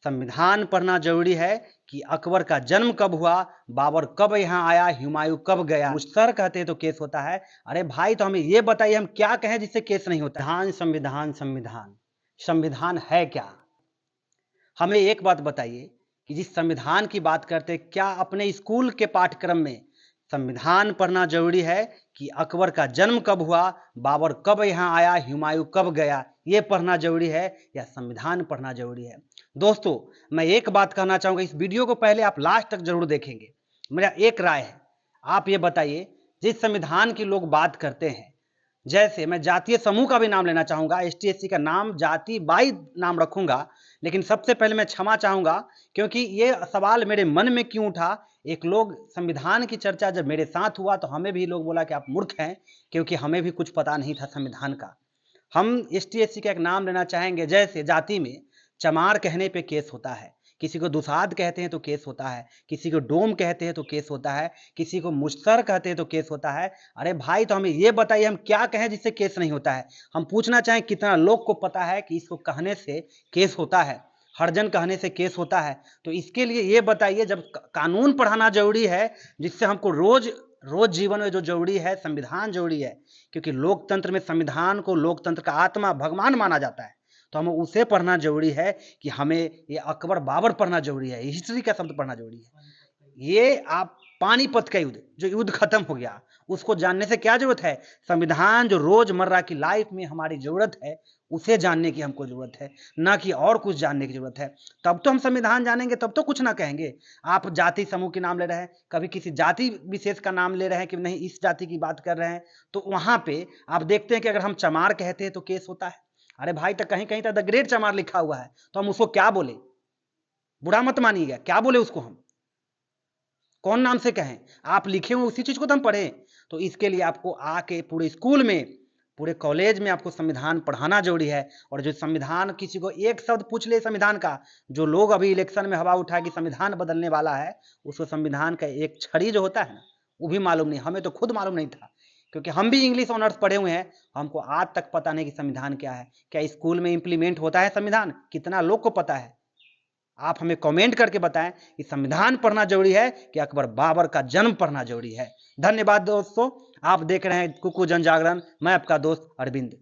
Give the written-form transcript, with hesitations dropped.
संविधान पढ़ना जरूरी है कि अकबर का जन्म कब हुआ, बाबर कब यहाँ आया, हुमायूं कब गया। कुछ सर कहते हैं तो केस होता है। अरे भाई, तो हमें ये बताइए हम क्या कहें जिससे केस नहीं होता। संविधान संविधान संविधान संविधान है क्या? हमें एक बात बताइए कि जिस संविधान की बात करते हैं, क्या अपने स्कूल के पाठ्यक्रम में संविधान पढ़ना जरूरी है कि अकबर का जन्म कब हुआ, बाबर कब यहाँ आया, हुमायूं कब गया, ये पढ़ना जरूरी है या संविधान पढ़ना जरूरी है? दोस्तों, मैं एक बात कहना चाहूँगा, इस वीडियो को पहले आप लास्ट तक जरूर देखेंगे। मेरा एक राय है, आप ये बताइए, जिस संविधान की लोग बात करते हैं, जैसे मैं जातीय समूह का भी नाम लेना चाहूंगा, एसटी एससी का नाम जाति बाई नाम रखूंगा, लेकिन सबसे पहले मैं क्षमा चाहूंगा क्योंकि ये सवाल मेरे मन में क्यों उठा। एक लोग संविधान की चर्चा जब मेरे साथ हुआ तो हमें भी लोग बोला कि आप मूर्ख हैं, क्योंकि हमें भी कुछ पता नहीं था संविधान का। हम एसटी एससी का एक नाम लेना चाहेंगे, जैसे जाति में चमार कहने पे केस होता है, किसी को दुसाध कहते हैं तो केस होता है, किसी को डोम कहते हैं तो केस होता है, किसी को मुश्तर कहते हैं तो केस होता है। अरे भाई, तो हमें ये बताइए हम क्या कहें जिससे केस नहीं होता है? हम पूछना चाहें कितना लोग को पता है कि इसको कहने से केस होता है, हरजन कहने से केस होता है? तो इसके लिए ये बताइए, जब कानून पढ़ाना जरूरी है, जिससे हमको रोज रोज जीवन में जो जरूरी है, संविधान जरूरी है, क्योंकि लोकतंत्र में संविधान को लोकतंत्र का आत्मा भगवान माना जाता है, तो हमें उसे पढ़ना जरूरी है कि हमें ये अकबर बाबर पढ़ना जरूरी है, हिस्ट्री का शब्द पढ़ना जरूरी है। ये आप पानीपत का युद्ध, जो युद्ध खत्म हो गया, उसको जानने से क्या जरूरत है? संविधान जो रोजमर्रा की लाइफ में हमारी जरूरत है, उसे जानने की हमको जरूरत है, ना कि और कुछ जानने की जरूरत है। तब तो हम संविधान जानेंगे, तब तो कुछ ना कहेंगे। आप जाति समूह के नाम ले रहे हैं, कभी किसी जाति विशेष का नाम ले रहे हैं कि नहीं इस जाति की बात कर रहे हैं, तो वहां पे आप देखते हैं कि अगर हम चमार कहते हैं तो केस होता है। अरे भाई, तो कहीं कहीं तो द ग्रेट चमार लिखा हुआ है, तो हम उसको क्या बोले? बुरा मत मानिएगा, क्या बोले उसको? हम कौन नाम से कहें? आप लिखे हुए उसी चीज को तो हम पढ़ें। तो इसके लिए आपको आके पूरे स्कूल में, पूरे कॉलेज में आपको संविधान पढ़ाना जरूरी है। और जो संविधान, किसी को एक शब्द पूछ ले संविधान का, जो लोग अभी इलेक्शन में हवा उठाए कि संविधान बदलने वाला है, उसको संविधान का एक छड़ी जो होता है ना, वो भी मालूम नहीं। हमें तो खुद मालूम नहीं था, क्योंकि हम भी इंग्लिश ऑनर्स पढ़े हुए हैं, हमको आज तक पता नहीं कि संविधान क्या है। क्या स्कूल में इंप्लीमेंट होता है संविधान? कितना लोग को पता है? आप हमें कमेंट करके बताएं कि संविधान पढ़ना जरूरी है कि अकबर बाबर का जन्म पढ़ना जरूरी है। धन्यवाद दोस्तों, आप देख रहे हैं कुकू जन जागरण। मैं आपका दोस्त अरविंद।